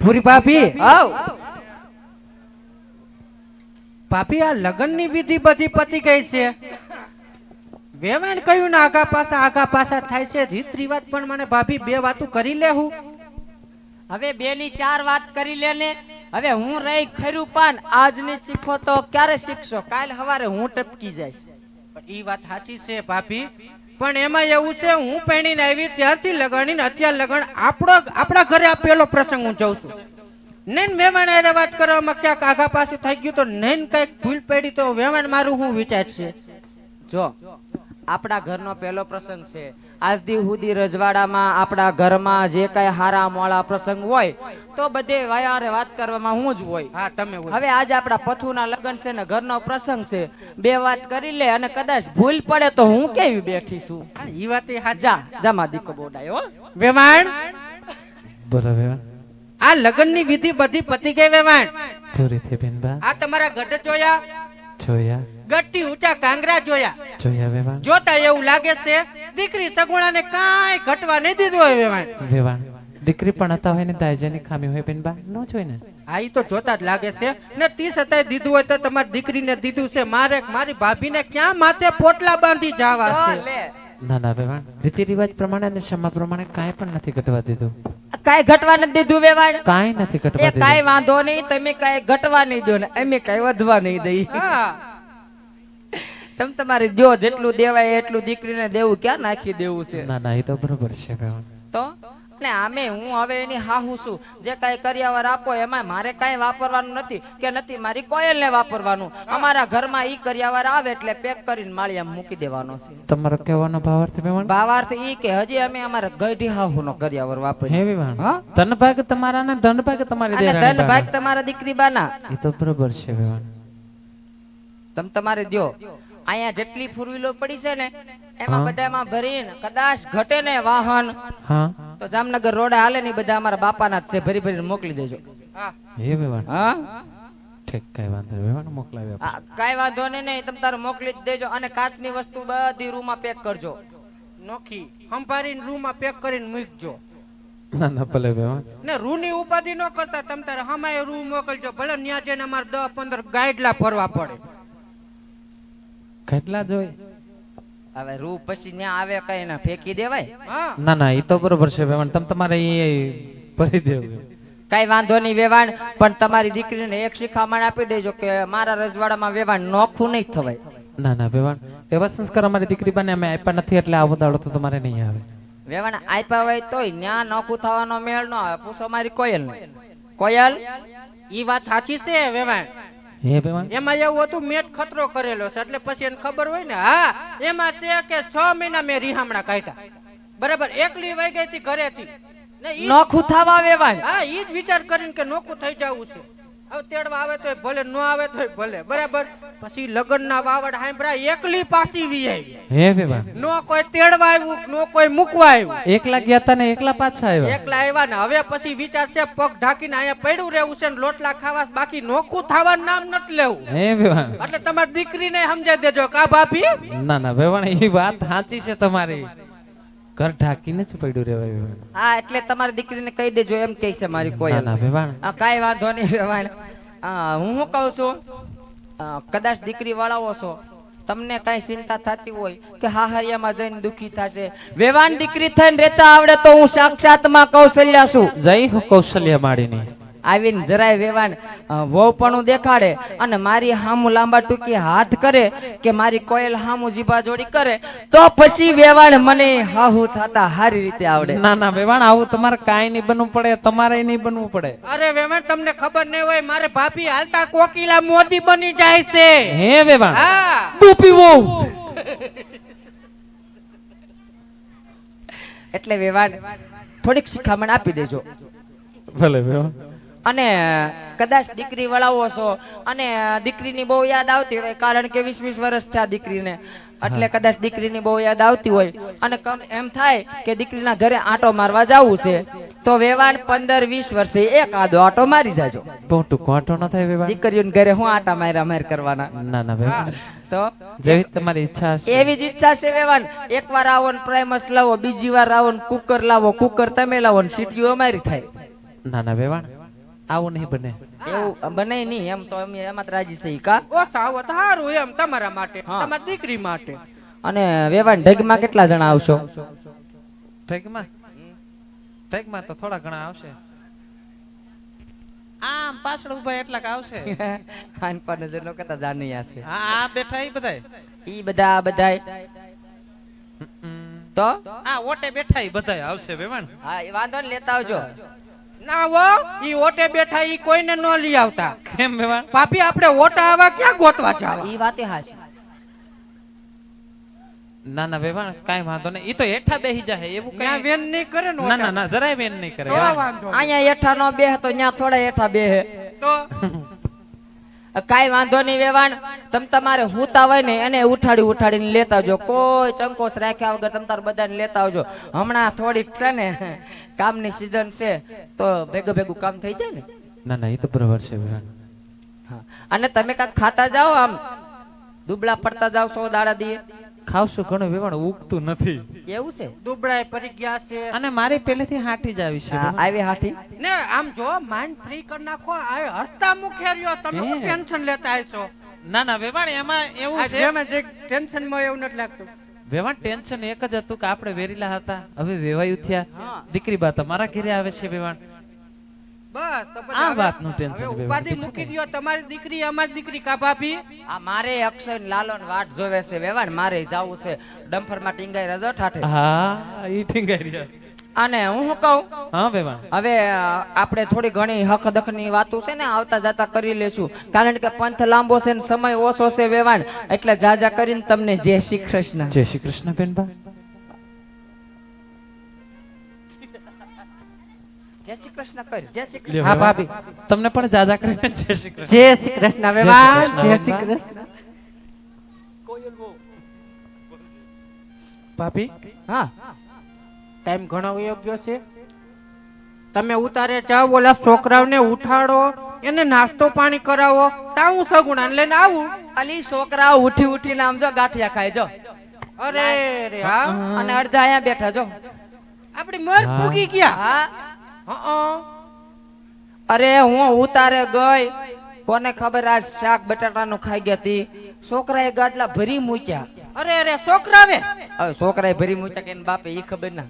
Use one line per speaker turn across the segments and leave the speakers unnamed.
પૂરી ભાભી
આવ
ભાભી આ લગ્નની વિધિ બધી પતી ગઈ છે. વેવાણ કયું ને આગા પાછા થાય છે રીત રિવાજ પણ મને ભાભી બે વાતો કરી લેવું.
હવે બે ની ચાર વાત કરી લે ને. હવે હું રહી ખરું પાન આજની શીખો તો ક્યારે શીખશો? કાલ સવારે હું ટપકી જઈશ.
પણ ઈ વાત સાચી છે ભાભી, પણ એમાં એવું છે હું પરણીને આવી ત્યારથી લગન ને અત્યાર લગન આપણા ઘરે આ પેલો પ્રસંગ હું જઉં છું. નૈન વેવાણ હારે વાત કરવામાં ક્યાંક આગા પાછું થઈ ગયું તો નૈન કઈક ભૂલ પડી તો વેવાણ મારું હું વિચાર છે.
જો આપણા ઘરનો પહેલો પ્રસંગ છે. આજ દી સુધી રજવાડામાં આપણા ઘરમાં જે કઈ હારા મોળા પ્રસંગ હોય તો બધે વાયારે વાત કરવામાં હું જ હોય.
હા તમે
હવે આજે આપણા પથુના લગ્ન છે ને ઘરનો પ્રસંગ છે, બે વાત કરી લે અને કદાચ ભૂલ પડે તો હું કેવી બેઠી છું.
ઈ વાત
જા જામાં દીકો બોડાયો
વેવાણ.
બોલો વેવાણ.
આ લગ્નની વિધિ બધી પતી ગઈ વેવાણ.
પૂરી થઈ બેનબા.
આ તમારા ગઢ જોયા,
જોયા
ગઢથી ઊંચા કાંગરા જોયા.
જોયા વેવાણ.
જોતા એવું લાગે છે દીકરી સગુણાને કાંઈ ઘટવા નહીં દીધું હોય વેવાણ.
વેવાણ દીકરી પણ હતા હોય ને દાયજાની ખામી હોય બેનબા ન જોઈ ને.
હા ઈ તો જોતા જ લાગે છે ને 30 દીધું હોય તો તમારી દીકરીને દીધું છે. મારી ભાભીને ક્યાં માથે પોટલા બાંધી જાવા છે.
ના ના વેવાણ રીતિ રિવાજ પ્રમાણે અને સમય પ્રમાણે કાંઈ પણ નથી ઘટવા દીધું.
કાઈ ઘટવા નથી દીધું વેવાણ.
કાંઈ નથી ઘટવા
એ
દીધું.
કાઈ વાંધો નહીં, તમે કાઈ ઘટવા નહીં દો ને અમે કાઈ વધવા નહીં દઈ.
હા
તમે તમારે જો જેટલું દેવાય એટલું દીકરીને દેવું ક્યાં નાખી દેવું છે.
ના ના એ તો બરોબર છે વેવાણ.
તો ને આમે હું હવે એની હાહુ છું. જે કાઈ કર્યાવર આપો એમાં મારે કાઈ વાપરવાનું નથી કે નથી મારી કોયલને વાપરવાનું. અમારા ઘરમાં ઈ કર્યાવર આવે એટલે પેક કરીને માળિયામાં મૂકી દેવાનો છે.
તમારો કહેવાનો ભાવાર્થ વેવાણ?
ભાવાર્થ ઈ કે હજી અમે અમારા ગઢી હાહુનો કર્યાવર વાપરીએ.
હે વેવાણ.
હા
ધન ભાગ તમારા ને ધન ભાગ તમારી
અને
દેરાણી
ધન ભાગ
બાના.
તમારા દીકરી બાના.
એ તો બરોબર છે વેવાણ.
તમ તમારે દ્યો. અહીંયા જેટલી ફોરવ્હીલો પડી છે ને એમાં બધામાં ભરીને કદાચ ઘટે ને વાહન
હા
તો જામનગર રોડે હાલે ને બધા અમારા બાપાના જ છે, ભરી ભરીને મોકલી દેજો.
હે વેવાણ.
હા
ઠીક કઈ વાંધો નહીં વેવાણ મોકલાવી આપો.
કાઈ વાંધો નહીં, તમ તારે મોકલી જ દેજો. અને કાચની વસ્તુ બધી રૂમમાં પેક કરજો.
નોખી સંભાળીને રૂમમાં પેક કરીને મૂકજો.
ના ના ભલે વેવાણ.
ને રૂની ઉપાધિ ન કરતા તમ તારે હમાય રૂ મોકલજો. ભલે ન્યા જઈને અમારે 10-15 ગાઈડલા ભરવા પડે.
કેટલા જોઈ?
હવે રૂ પછી ન્યા આવે કઈ ના ફેંકી દેવાય.
હા
ના ના એ તો બરોબર છે વેવાણ. તમે તમારે એ ભરી દેવું.
કઈ વાંધો નહીં વેવાણ, પણ તમારી દીકરીને એક શિખામણ આપી દેજો કે મારા રજવાડામાં વેવાણ નોખું નહીં થવાય.
ના ના વેવાણ એવા સંસ્કાર અમારી દીકરી બાને અમે આપ્યા નથી એટલે આવો દાડો તો તમારે નહીં આવે.
વેવાણ આપ્યા હોય તોય ન્યા નોખું થવાનો મેળ ન આવે. પૂછો મારી કોયલ ને. કોયલ
ઈ વાત સાચી છે વેવાણ.
હે વેવાણ.
એમાં એવું હતું મેં ખતરો કરેલો છે એટલે પછી એને ખબર હોય ને. હા એમાં છે કે 6 મહિના મેં રીહામણા કાઢ્યા. બરાબર એકલી વહી ગઈ હતી ઘરેથી ને
નોખું થવા વેવાણ.
હા ઈ જ વિચાર કરીને કે નોખું થઈ જવું છે. હવે તેડવા આવે તોય ભલે, ન આવે તોય ભલે. બરાબર પછી લગ્નના વાવડ હાંભળા એકલી પાછી વી આવી.
હે વેવાણ.
નો કોઈ તેડવા આવ્યું, નો કોઈ મૂકવા આવ્યું.
એકલા ગયા તા ને એકલા પાછા આવ્યા.
એકલા આવ્યા ને હવે પછી વિચાર છે પગ ઢાંકીને અહીંયા પડ્યું રહેવું છે ને લોટલા ખાવા, બાકી નોખું થવાનું નામ નથી લેવું.
હે વેવાણ.
એટલે તમારી દીકરીને સમજાઈ દેજો કા ભાભી.
ના ના વેવાણ એ વાત સાચી છે તમારી. ઘર ઢાંકીને જ પડ્યું રહેવાય વેવાણ.
હા એટલે તમારી દીકરીને કહી દેજો એમ કહે છે મારી
ના
કોયલ.
ના વેવાણ.
કાઈ વાંધો નહીં વેવાણ. હું શું કહું છું, કદાચ દીકરી વાળાઓ છો તમને કઈ ચિંતા થતી હોય કે હાહરિયામાં જઈને દુખી થશે, વેવાણ દીકરી થઈને રહેતા આવડે તો હું સાક્ષાતમાં કૌશલ્યા છું.
જય હો કૌશલ્યા માડીની.
આવીને જરાય વેવાણ વહુપણું દેખાડે અને મારી હામું લાંબા ટૂંકી હાથ કરે કે મારી કોયલ હામું જીભા જોડી કરે તો પછી વેવાણ મને હાહુ થતા હારી રીતે આવડે.
ના ના વેવાણ આવું તમારે કાંઈ નહીં બનવું પડે, તમારે નહીં બનવું પડે.
અરે વેવાણ તમને ખબર નહીં હોય મારે ભાભી હાલતા કોકિલા મોદી બની જાય છે.
હે વેવાણ.
હા
ડૂપી વહુ.
એટલે વેવાણ થોડીક શિખામણ આપી દેજો.
ભલે વેવાણ.
અને કદાચ દીકરી વળાવો છો અને દીકરીની બહુ યાદ આવતી હોય કારણ કે 20-20 વર્ષ થયા દીકરીને, એટલે કદાચ દીકરીની બહુ યાદ આવતી હોય અને એમ થાય કે દીકરીના ઘરે આંટો મારવા જવું છે તો વેવાણ 15-20 વર્ષે એક આદો આંટો મારી જાજો.
બહુ ટૂંકો આંટો ન થાય વેવાણ.
દીકરીઓને ઘરે હું આંટા માર કરવાના.
ના ના વેવાણ
તો
જેવી તમારી ઈચ્છા હશે
એવી જ ઈચ્છા છે વેવાણ. એકવાર આવો ને પ્રાઇમસ લાવો, બીજી વાર આવો ને કુકર લાવો, કુકર તમે લાવો ને સીટીઓ અમારી થાય.
ના ના વેવાણ આવું નહીં બને.
એવું બને નહીં એમ તો અમે એમાં જ રાજી છીએ કા.
ઓ સાવ સારું એમ તમારા માટે,
હા.
તમારી દીકરી માટે.
અને વેવાણ ઢગમાં કેટલા જણા આવશો?
ઠેકમાં ઠેકમાં તો થોડા ઘણા આવશે. આમ પાછળ ઉભા એટલાક આવશે.
ખાન પર નજર નો કરતા જાની હશે.
હા આ બેઠા ઈ બધાય.
ઈ બધાય તો
આ ઓટે બેઠા ઈ બધાય આવશે વેવાણ.
હા એ વાંધો ને લેતા આવજો.
ના હો, ઈ ઓટે બેઠા ઈ કોઈને ન લઈ આવતા.
કેમ વેવાણ?
ભાભી આપણે ઓટા આવા ક્યાં ગોતવા જાવા?
ઈ વાતે હાચી.
ના ના વેવાણ કાઈ વાંધો નહીં. ઈ તો હેઠા બેહી જાહે એવું
ત્યાં
કઈ.
વેન નહીં કરે ને
ના ના
ઓટા.
ના જરાય બેન નહીં કરે.
તો વાંધો નહીં.
અહીંયા હેઠા નો બેહ તો ન્યા થોડા હેઠા બેહે.
તો
કાઈ વાંધો નહીં વેવાણ. તમ તમારે હુતા હોય ને એને ઉઠાડીને લેતા આવજો. કોઈ ચંકોસ રાખ્યા વગર તમ તાર બધાને લેતા આવજો. હમણાં થોડીક છે ને કામની સીઝન છે તો ભેગું કામ થઈ જાય ને.
ના ના ઈ તો બરાબર છે વેવાણ.
હા. અને તમે કાંઈક ખાતા જાઓ, આમ દુબળા પડતા જાઓ 100 દાડા દીએ.
ખાવશું ઘણું વેવાણ ઉગતું નથી.
એવું છે?
દુબળાય પડી ગયા છે.
અને મારી પહેલેથી હાટી જ આવી છે.
હા, આવી હાથી.
ને આમ જો માઇન્ડ ફ્રી કરી નાખો. આ હસતા મુખે રહ્યો, તમે શું ટેન્શન લેતા છો?
ના ના વેવાણ એમાં એવું
આ
છે.
જેમાં જે ટેન્શન માં એવું નથી લાગતું.
વેવાણ ટેન્શન એક જ હતું કે આપણે વેરીલા હતા, હવે વેવાયું થયા.
હા.
દીકરી બા તમારા ઘરે આવે છે વેવાણ.
બસ તો પછી
આ
હવે-
વાતનું ટેન્શન
હવે
લેવાનું
ઉપાધિ
બીજું
મૂકી
કઈ.
દ્યો. તમારી દીકરી અમારી દીકરી કા ભાભી.
આ મારે અક્ષય ને લાલો ને વાટ જોવે છે વેવાણ. મારે જાવું છે ડમ્ફર માં ટીંગાઈ રજો ઠાઠે.
હા ઈ ઠીંગાઈ રહ્યા છે.
અને હું શું કહું,
હા વેવાણ.
હવે આપણે થોડી ઘણી હક દખ ની વાતો છે ને આવતા જાતા કરી લેશું. કારણ કે પંથ લાંબો છે ને સમય ઓછો છે વેવાણ. એટલે જાજા કરીને તમને જય શ્રી કૃષ્ણ.
જય શ્રી કૃષ્ણ બેન બા.
જય શ્રી કૃષ્ણ કર. જય શ્રી
લ્યો
કૃષ્ણ.
હા,
વેવાણ.
ભાભી.
તમને પણ જાજા કરીને જય શ્રી કૃષ્ણ.
જય શ્રી કૃષ્ણ વેવાણ.
જય
જય
શ્રી
શ્રી કૃષ્ણ ભાભી.
હા
ટાઈમ ઘણો વયો ગયો છે. તમે ઉતારે જાઓ, ઓલા છોકરાઓને ઉઠાડો, એને નાસ્તો પાણી કરાવો. તા હું સગુણા લઈને આવું.
અલી છોકરાઓ ઉઠીને આમ જો ગાંઠિયા ખાય જો.
અરે રે હા,
અને અડધા અહીંયા બેઠા જો.
આપડી મોર
હા.
પૂગી ગયા.
હા
હં.
અરે હું ઉતારે ગઈ, કોને ખબર આજ શાક બટાટાનું ખાઈ ગયા તી. છોકરાએ ગાટલા ભરી મૂક્યા.
અરે અરે છોકરાવે.
હવે છોકરાએ ભરી મૂક્યા કે એના બાપે ઈ ખબર ના.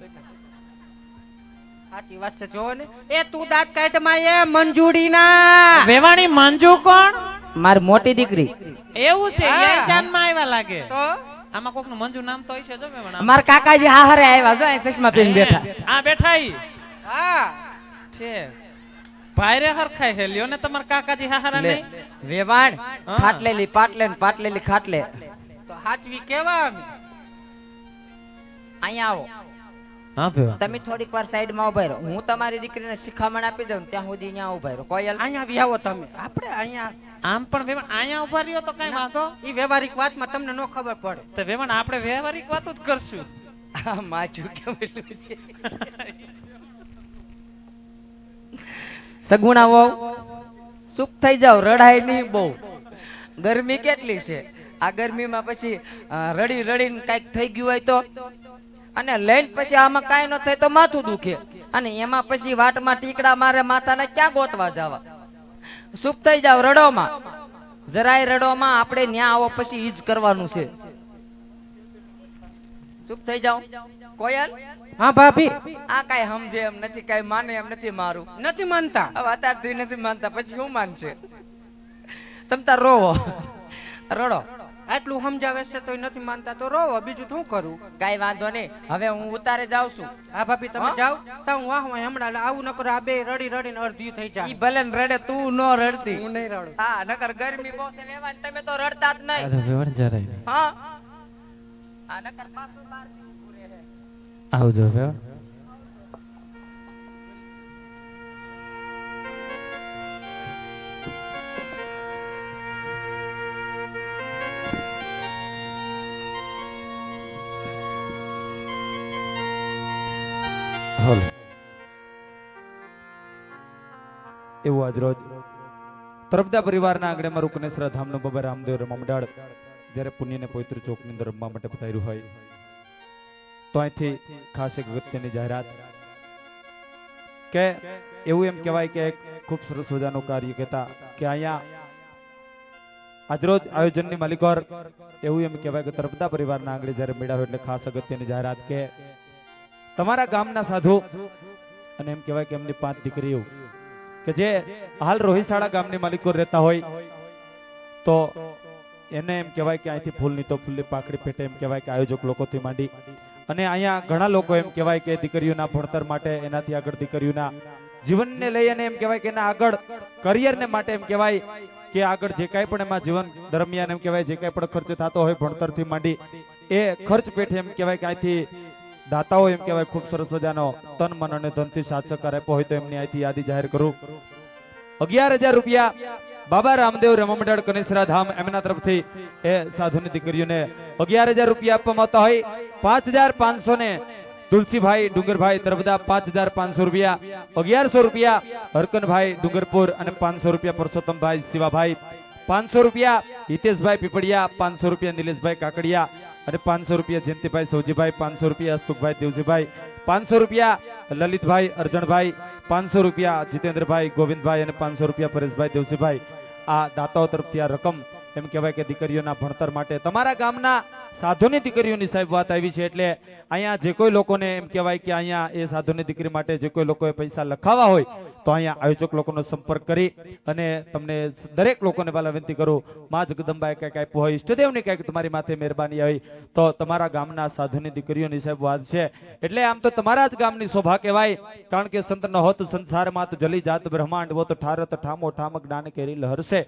સાચી વાત છે. જો ને એ તું દાંત કાઢ માં એ મંજુડી ના.
વેવાણી મંજુ કોણ?
મારી મોટી દીકરી.
એવું છે.
હા.
એ જાનમાં આવ્યા લાગે.
તો
આમાં કોકનું મંજુ નામ તો હશે જો વેવાણ.
મારા કાકાજી હારે આવ્યા જો અહીં ચશ્મા પહેરીને બેઠા.
આ બેઠા ઈ
હા
છે. ભાઈરે હરખાય હે લ્યો ને તમાર કાકાજી હાહારા
લે,
નહીં.
વેવાણ
હા.
ખાટલેલી પાટલે ને પાટલેલી ખાટલે.
તો હાચવી કેવા અમે.
અહીંયા આવો.
હા વેવાણ.
તમે થોડીક વાર સાઈડ માં ઉભા રહો. હું તમારી દીકરીને શિખામણ આપી દઉં ત્યાં સુધી અહીંયા ઉભા રહો. કોયલ
અહીંયા આવી આવો તમે. આપણે અહીંયા
આમ પણ વેવાણ અહીંયા ઉભા રહ્યો તો કઈ વાંધો.
ઈ વ્યવહારિક વાતમાં તમને ન ખબર પડે.
તો વેવાણ આપણે વ્યવહારિક વાતો જ કરશું.
આ માચું કેમ એટલું છે? સગુણા વહુ ચૂપ થઈ જાવ, રડાય નહીં બહુ. ગરમી કેટલી છે આ ગરમીમાં પછી રડીને કઈક થઈ ગયું હોય તો, અને લઈને પછી આમાં કાંઈ ન થાય તો માથું દુખે, અને એમાં પછી વાટમાં ટીકડા મારે માથાને ક્યાં ગોતવા જવા. ચૂપ થઈ જાવ, રડોમાં જરાય રડોમાં. આપણે ન્યા આવો પછી ઈ જ કરવાનું છે. ચૂપ થઈ જાવ. કોયલ
હા ભાભી.
આ કાઈ સમજે એમ નથી, કાઈ માને એમ નથી મારું.
નથી માનતા.
હવે અત્યારથી નથી માનતા, પછી શું માનશે? તમ તાર રોવો, રડો.
આટલું સમજાવે છે તોય નથી માનતા તો રોવો. બીજું શું કરું?
કાઈ વાંધો નહીં. હવે હું ઉતારે જાઉં છું.
હા ભાભી તમે
હા?
જાઓ. તો હું વાહ હમણાં આવું ન કરો. આ બે રડીને અડધી થઈ
ઈ
જાય.
ભલે ને રડે, તું નો રડતી.
હું નહીં રડું.
હા, નકર ગરમી બહુ છે વેવાણ, તમે તો રડતા જ નહીં.
અરે વેવાણ જરાય નહીં.
હા, આ નકર પાછું બહાર ઊભું રહે.
આવજો વેવાણ.
હલો. એવું આજ રોજ તરફદા પરિવારના આંગણે મારું કનેસરા ધામનો બાબા રામદેવ રમમડાળ જ્યારે પુણ્યને પવિત્ર ચોકની અંદર રમવા માટે પધાર્યું હોય તો અહીંથી ખાસ એક અગત્યની જાહેરાત કે એવું એમ કહેવાય કે એક ખૂબ સરસ મજાનું કાર્ય કહેતા કે અહીંયા આજરોજ આયોજનની માલિકોર એવું એમ કહેવાય કે તરફદા પરિવારના આંગણે જ્યારે મેળા હોય એટલે ખાસ અગત્યની જાહેરાત કે તમારા ગામના સાધુ અને એમ કહેવાય કે એમની 5 દીકરીઓ કે જે હાલ રોહિશાળા ગામની માલિકો રહેતા હોય તો એને એમ કહેવાય કે અહીંથી ફૂલની તો ફૂલની પાકડી પેટે એમ કહેવાય કે આયોજક લોકોથી માંડી અને અહીંયા ઘણા લોકો એમ કહેવાય કે દીકરીઓના ભણતર માટે એનાથી આગળ દીકરીઓના જીવનને લઈ અને એમ કહેવાય કે એના આગળ કરિયરને માટે એમ કહેવાય કે આગળ જે કાંઈ પણ એમાં જીવન દરમિયાન એમ કહેવાય જે કાંઈ પણ ખર્ચ થતો હોય ભણતરથી માંડી એ ખર્ચ પેટે એમ કહેવાય કે અહીંથી દાતાઓ એમ કહેવાય ખૂબ સરસ મજાનો તન મન અને ધનથી સાથ સહકાર આપ્યો હોય તો એમની અહીંથી યાદી જાહેર કરું 11,000 રૂપિયા બાબા રામદેવ રમા મંડળ કનેસરા ધામ એમના તરફથી એ સાધુની દીકરીઓને 11,000 રૂપિયા આપવામાં આવતા હોય 5,500 ને તુલસીભાઈ ડુંગરભાઈ તરફદા 5,500 રૂપિયા 1,100 રૂપિયા હરકનભાઈ ડુંગરપુર અને 500 રૂપિયા પરસોત્તમભાઈ શિવાભાઈ 500 રૂપિયા હિતેશભાઈ પીપળિયા 500 રૂપિયા નિલેશભાઈ કાકડિયા અને 500 રૂપિયા જયંતિભાઈ સૌજીભાઈ 500 રૂપિયા હસ્તુકભાઈ દેવજીભાઈ 500 રૂપિયા લલિતભાઈ અર્જણભાઈ 500 રૂપિયા જીતેન્દ્રભાઈ ગોવિંદભાઈ અને 500 રૂપિયા પરેશભાઈ દેવસીભાઈ આ દાતાઓ તરફથી આ રકમ એમ કહેવાય કે દીકરીઓના ભણતર માટે તમારા ગામના સાધુની દીકરીઓની સાહેબ વાત આવી છે એટલે અહીંયા જે કોઈ લોકોને એમ કહેવાય કે અહીંયા એ સાધુની દીકરી માટે જે કોઈ લોકોએ પૈસા લખાવા હોય તો અહીંયા આયોજક લોકોનો સંપર્ક કરી અને તમને દરેક લોકોને વાલા વિનંતી કરું માં જગદંબાએ કંઈક આપ્યું હોય ઈષ્ટદેવની કંઈક તમારી માથે મહેરબાની હોય તો તમારા ગામના સાધુની દીકરીઓની સાહેબ વાત છે એટલે આમ તો તમારા જ ગામની શોભા કહેવાય કારણ કે સંતનો હોત સંસારમાં તો જલી જાત બ્રહ્માંડ વો તો ઠારત ઠામો ઠામ જ્ઞાન કેરી લહરશે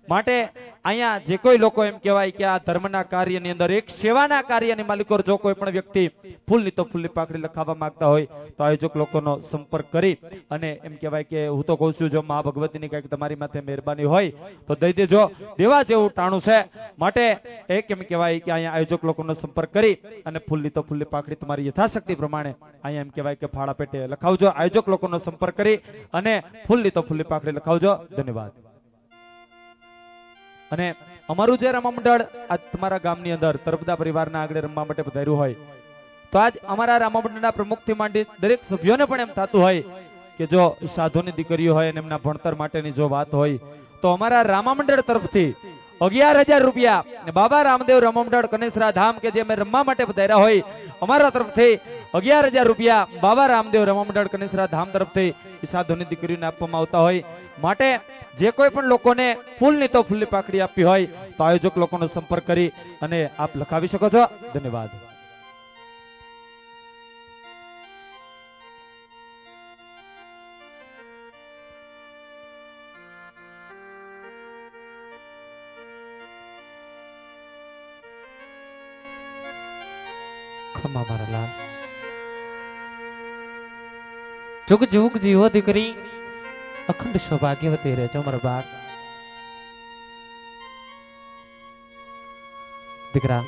માટે અહીંયા જે કોઈ લોકો એમ કહેવાય કે આ ધર્મના કાર્યની અંદર એક સેવાના કાર્યની માલિકો જો કોઈ પણ વ્યક્તિ ફૂલની તો ફૂલની પાકડી લખાવવા માંગતા હોય તો આયોજક લોકોનો સંપર્ક કરી અને એમ કહેવાય કે હું તો કહું છું જો મા ભગવતીની કંઈક તમારી માથે મહેરબાની હોય તો દઈ દેજો દેવા જેવું ટાણું છે માટે એક એમ કહેવાય કે અહીંયા આયોજક લોકોનો સંપર્ક કરી અને ફૂલની તો ફૂલની પાકડી તમારી યથાશક્તિ પ્રમાણે અહીંયા એમ કહેવાય કે ફાળા પેટે લખાવજો આયોજક લોકોનો સંપર્ક કરી અને ફૂલની તો ફૂલની પાકડી લખાવજો ધન્યવાદ અને અમારું જે રમા મંડળ આજ તમારા ગામની અંદર તરફદા પરિવારના આગળ રમવા માટે પધાર્યું હોય તો આજ અમારા રમા મંડળના પ્રમુખથી માંડી દરેક સભ્યોને પણ એમ થતું હોય કે જો સાધુની દીકરીઓ હોય અને એમના ભણતર માટેની જો વાત હોય તો અમારા રામા મંડળ તરફથી 11,000 રૂપિયા બાબા રામદેવ રમા મંડળ કનેસરા ધામ કે જે અમે રમવા માટે પધાર્યા હોય અમારા તરફથી 11,000 રૂપિયા બાબા રામદેવ રમા મંડળ કનેસરા ધામ તરફથી સાધુની દીકરીઓને આપવામાં આવતા હોય માટે જે કોઈ પણ લોકોને ફૂલની તો ફૂલની પાકડી આપવી હોય તો આયોજક લોકોનો સંપર્ક કરી અને આપ લખાવી શકો છો ધન્યવાદ
ખમા મારા લાલ જુગ જુગ જીવો દીકરી અખંડ સૌભાગ્યવતી રહે છે અમારા બાપ દીકરા